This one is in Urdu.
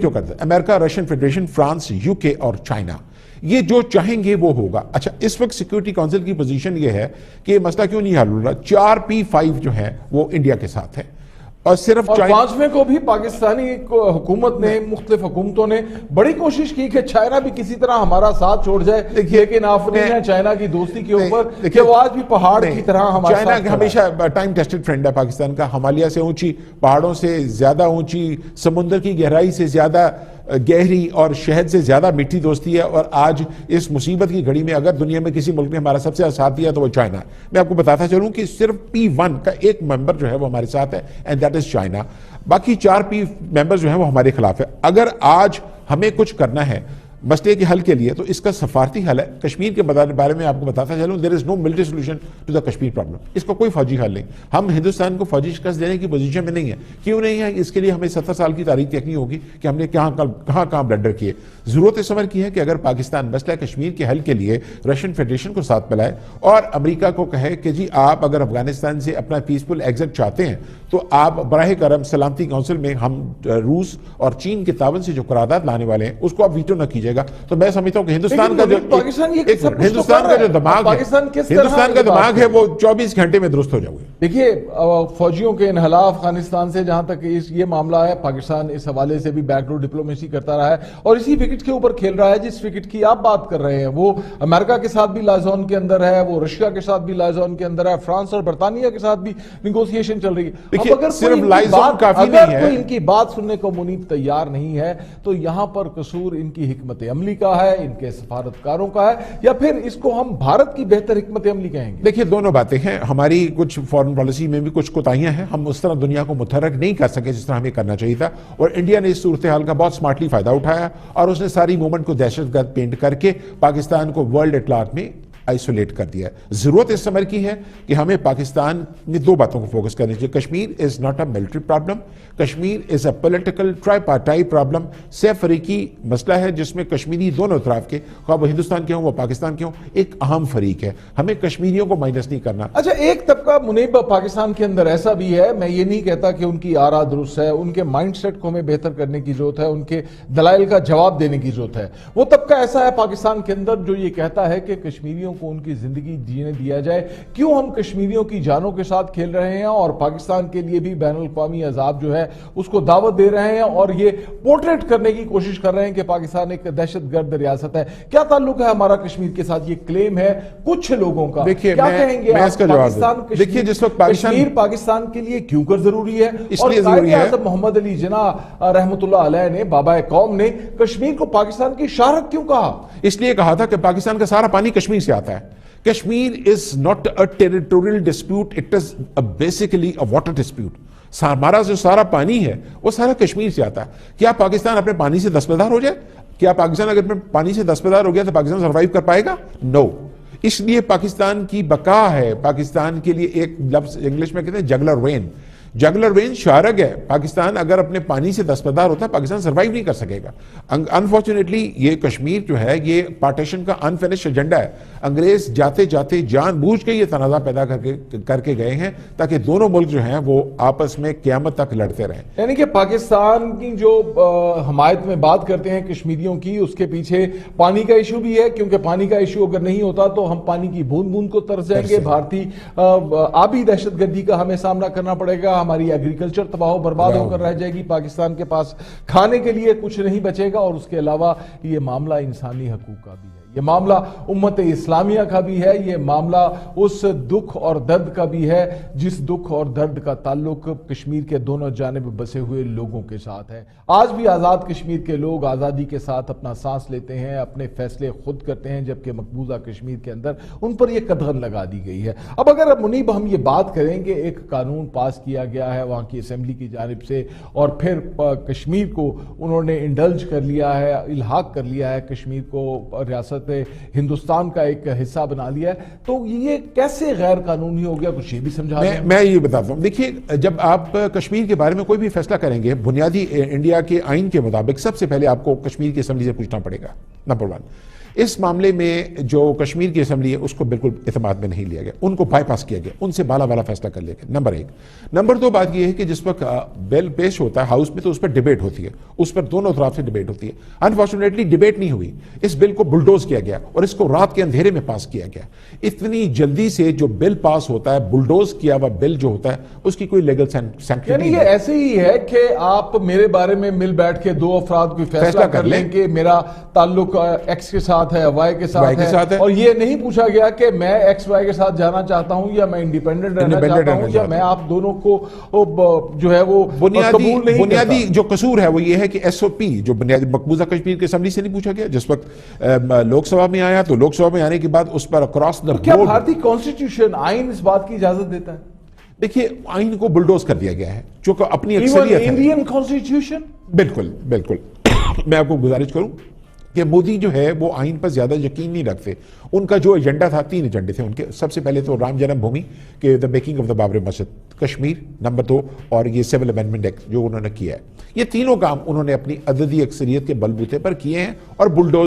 جو کرتا ہے امریکہ، رشین فیڈریشن، فرانس، یو کے اور چائنا، یہ جو چاہیں گے وہ ہوگا۔ اچھا، اس وقت سیکورٹی کونسل کی پوزیشن یہ ہے کہ یہ مسئلہ کیوں نہیں حل ہو رہا؟ 4P5 جو ہے وہ انڈیا کے ساتھ ہے اور صرف اور 5ویں کو بھی پاکستانی حکومت نے، مختلف حکومتوں نے بڑی کوشش کی کہ چائنا بھی کسی طرح ہمارا ساتھ چھوڑ جائے، لیکن آفرین ہے چائنا کی دوستی کے اوپر کہ وہ آج بھی پہاڑ کی طرح ہمارا ساتھ چائنا ہمیشہ ٹائم ٹیسٹڈ فرینڈ ہے پاکستان کا، ہمالیہ سے اونچی، پہاڑوں سے زیادہ اونچی، سمندر کی گہرائی سے زیادہ گہری اور شہد سے زیادہ میٹھی دوستی ہے۔ اور آج اس مصیبت کی گھڑی میں اگر دنیا میں کسی ملک نے ہمارا سب سے ساتھ دیا تو وہ چائنا ہے۔ میں آپ کو بتاتا چلوں کہ صرف P1 کا ایک ممبر جو ہے وہ ہمارے ساتھ ہے، اینڈ دیٹ از چائنا۔ باقی 4P ممبر جو ہیں وہ ہمارے خلاف ہے۔ اگر آج ہمیں کچھ کرنا ہے مسئلے کے حل کے لیے تو اس کا سفارتی حل ہے۔ کشمیر کے بارے میں آپ کو بتاتا چلوں، there is no military solution to the Kashmir problem۔ اس کا کوئی فوجی حل نہیں۔ ہم ہندوستان کو فوجی شکست دینے کی پوزیشن میں نہیں ہے۔ کیوں نہیں ہے؟ اس کے لیے ہمیں 70 سال کی تاریخ دیکھنی ہوگی کہ ہم نے کہاں بلنڈر کیے۔ ضرورت اس عمر کی ہے کہ اگر پاکستان مسئلہ کشمیر کے حل کے لیے رشین فیڈریشن کو ساتھ ملائے اور امریکہ کو کہے کہ جی آپ اگر افغانستان سے اپنا پیسفل ایگزٹ چاہتے ہیں تو آپ براہ کرم سلامتی کونسل میں ہم روس اور چین کے تعاون سے جو قرارداد لانے والے ہیں اس کو آپ ویٹو نہ کیجیے گا، تو میں سمجھتا ہوں کہ ہندوستان کا جو دماغ ہے وہ 24 گھنٹے میں درست ہو جائے گا۔ دیکھیے، فوجیوں کے انحلال افغانستان سے جہاں تک یہ معاملہ ہے، پاکستان اس حوالے سے بھی بیک ڈور ڈپلومیسی کرتا رہا ہے اور اسی وکٹ کے اوپر کھیل رہا ہے جس وکٹ کی آپ بات کر رہے ہیں۔ وہ امریکہ کے ساتھ بھی لائزون کے اندر ہے، وہ رشیا کے ساتھ بھی لائزون کے اندر ہے، فرانس اور برطانیہ کے ساتھ بھی نیگوسیشن چل رہی ہے۔ اگر کوئی ان کی بات سننے کو منیب تیار نہیں ہے تو یہاں پر قصور ان کی حکمت عملی کا ہے، ان کے سفارتکاروں کا ہے، یا پھر اس کو ہم بھارت کی بہتر حکمت عملی کہیں گے؟ دیکھیے، دونوں باتیں ہیں۔ ہماری کچھ فورن پالیسی میں بھی کچھ کوتاہیاں ہیں، ہم اس طرح دنیا کو متحرک نہیں کر سکے جس طرح ہمیں کرنا چاہیے تھا، اور انڈیا نے اس صورتحال کا بہت سمارٹلی فائدہ اٹھایا اور اس نے ساری موومنٹ کو دہشت گرد پینٹ کر کے پاکستان کو ورلڈ اطلاعات میں آئسولیٹ کر دیا ہے۔ ضرورت اس سمر کی ہے کہ ہمیں پاکستان میں دو باتوں کو فوکس کرنے چاہیے۔ Kashmir is not a military problem, Kashmir is a political tripartite problem, سہ فریقی مسئلہ ہے جس میں کشمیری دونوں اطراف کے، خواہ وہ ہندوستان کے ہوں وہ پاکستان کے ہوں، ایک اہم فریق ہے۔ ہمیں کشمیریوں کو مائنس نہیں کرنا۔ اچھا، ایک طبقہ منیب پاکستان کے اندر ایسا بھی ہے، میں یہ نہیں کہتا کہ ان کی آرا درست ہے، ان کے مائنڈ سیٹ کو ہمیں بہتر کرنے کی ضرورت ہے، ان کے دلائل کا جواب دینے کی ضرورت ہے۔ وہ طبقہ ایسا ہے پاکستان کے اندر جو یہ کہتا ہے کہ کشمیریوں کو ان کی زندگی جینے دیا جائے، کیوں ہم کشمیریوں کی جانوں کے ساتھ کھیل رہے ہیں اور پاکستان کے لیے بھی بین الاقوامی عذاب جو ہے اس کو دعوت دے رہے ہیں اور یہ پورٹریٹ کرنے کی کوشش کر رہے ہیں کہ پاکستان ایک دہشت گرد ریاست ہے۔ کیا تعلق ہے ہمارا کشمیر کے ساتھ؟ یہ کلیم ہے کچھ لوگوں کا، کیا کہیں گے آپ؟ دیکھیے، جس وقت کشمیر پاکستان کے لیے کیوں کر ضروری ہے؟ اور قائد اعظم محمد علی جناح رحمۃ اللہ علیہ نے، بابا قوم نے، کشمیر کو پاکستان کی شہرت کیوں کہا؟ اس لیے کہا تھا کہ پاکستان کا سارا پانی کشمیر سے آتا ہے۔ Kashmir is not a territorial dispute, it is basically a water dispute۔ ہمارا جو سارا پانی ہے وہ سارا کشمیر سے آتا ہے۔ کیا پاکستان اپنے پانی سے دستبردار ہو جائے؟ کیا پاکستان اگر اپنے پانی سے دستبردار ہو گیا تو پاکستان سروائیو کر پائے گا؟ نو۔ اس لیے پاکستان کی بقا ہے، پاکستان کے لیے ایک لفظ انگلش میں کہتے ہیں جگلر وین۔ جگلر وین شارگ ہے۔ پاکستان اگر اپنے پانی سے دستبردار ہوتا ہے پاکستان سروائیو نہیں کر سکے گا۔ انفارچونیٹلی یہ کشمیر جو ہے یہ پارٹیشن کا انفینش ایجنڈا ہے۔ انگریز جاتے جاتے جان بوجھ کے یہ تنازع پیدا کر کے گئے ہیں تاکہ دونوں ملک جو ہیں وہ آپس میں قیامت تک لڑتے رہیں۔ یعنی کہ پاکستان کی جو حمایت میں بات کرتے ہیں کشمیریوں کی، اس کے پیچھے پانی کا ایشو بھی ہے، کیونکہ پانی کا ایشو اگر نہیں ہوتا تو ہم پانی کی بوند بوند کو ترس جائیں گے، بھارتی آبی دہشت گردی کا ہمیں سامنا کرنا پڑے گا، ہماری ایگریکلچر تباہ و برباد ہو کر رہ جائے گی، پاکستان کے پاس کھانے کے لیے کچھ نہیں بچے گا، اور اس کے علاوہ یہ معاملہ انسانی حقوق کا بھی ہے، یہ معاملہ امت اسلامیہ کا بھی ہے، یہ معاملہ اس دکھ اور درد کا بھی ہے جس دکھ اور درد کا تعلق کشمیر کے دونوں جانب بسے ہوئے لوگوں کے ساتھ ہے۔ آج بھی آزاد کشمیر کے لوگ آزادی کے ساتھ اپنا سانس لیتے ہیں، اپنے فیصلے خود کرتے ہیں، جبکہ مقبوضہ کشمیر کے اندر ان پر یہ قدغن لگا دی گئی ہے۔ اب اگر منیب ہم یہ بات کریں کہ ایک قانون پاس کیا گیا ہے وہاں کی اسمبلی کی جانب سے اور پھر کشمیر کو انہوں نے انڈلج کر لیا ہے، الحاق کر لیا ہے، کشمیر کو ریاست ہندوستان کا ایک حصہ بنا لیا ہے، تو یہ کیسے غیر قانونی ہو گیا؟ کچھ یہ بھی سمجھا دیں۔ میں یہ بتاتا ہوں، دیکھیے، جب آپ کشمیر کے بارے میں کوئی بھی فیصلہ کریں گے بنیادی انڈیا کے آئین کے مطابق سب سے پہلے آپ کو کشمیر کی اسمبلی سے پوچھنا پڑے گا، نمبر 1۔ اس معاملے میں جو کشمیر کی اسمبلی ہے اس کو بالکل اعتماد میں نہیں لیا گیا، ان کو بائی پاس کیا گیا، ان سے بالا بالا فیصلہ کر لیا گیا، نمبر 1۔ نمبر 2 بات یہ ہے کہ جس وقت بل پیش ہوتا ہے ہاؤس میں تو اس پر ڈیبیٹ ہوتی ہے، اس پر دونوں طرف سے ڈیبیٹ ہوتی ہے۔ انفارچونیٹلی ڈیبیٹ نہیں ہوئی، اس بل کو بلڈوز کیا گیا اور اس کو رات کے اندھیرے میں پاس کیا گیا۔ اتنی جلدی سے جو بل پاس ہوتا ہے، بلڈوز کیا ہوا بل جو ہوتا ہے، اس کی کوئی لیگل سینکشن یعنی نہیں یہ ہے۔ ایسے ہی ہے کہ آپ میرے بارے میں مل بیٹھ کے 2 افراد کوئی فیصلہ کر لیں کہ میرا تعلق ایکس کے ساتھ ہے، وائی کے ساتھ ہے، اور یہ نہیں پوچھا گیا کہ میں ایکس وائی کے ساتھ جانا چاہتا ہوں یا میں انڈیپینڈنٹ رہنا چاہتا ہوں یا میں آپ دونوں کو جو ہے وہ قبول نہیں کرتا۔ بنیادی جو قصور ہے وہ یہ ہے کہ ایس او پی جو بنیادی مقبوضہ کشمیر کی اسمبلی سے نہیں پوچھا گیا، جس وقت لوک سبھا میں آیا تو لوک سبھا میں آنے کے بعد اس پر اکراس دا کیا بورڈ، بھارتی کانسٹیٹیوشن آئین اس بات کی اجازت دیتا ہے؟ دیکھیے آئین کو بلڈوز کر دیا گیا ہے چونکہ اپنی ایون اکثریت ہے۔ Indian constitution? بالکل بالکل میں آپ کو گزارش کروں کہ مودی جو ہے وہ آئین پر زیادہ یقین نہیں رکھتے۔ ان کا جو ایجنڈا تھا، 3 ایجنڈے تھے ان کے، سب سے پہلے تو رام جنم بھومی کہ the making of the Babri Masjid Kashmir, number 2 اور یہ سول امینڈمنٹ ایکٹ جو انہوں نے کیا ہے، یہ تینوں کام انہوں نے اپنی عددی اکثریت کے بل بوتے پر کیے ہیں اور بلڈوز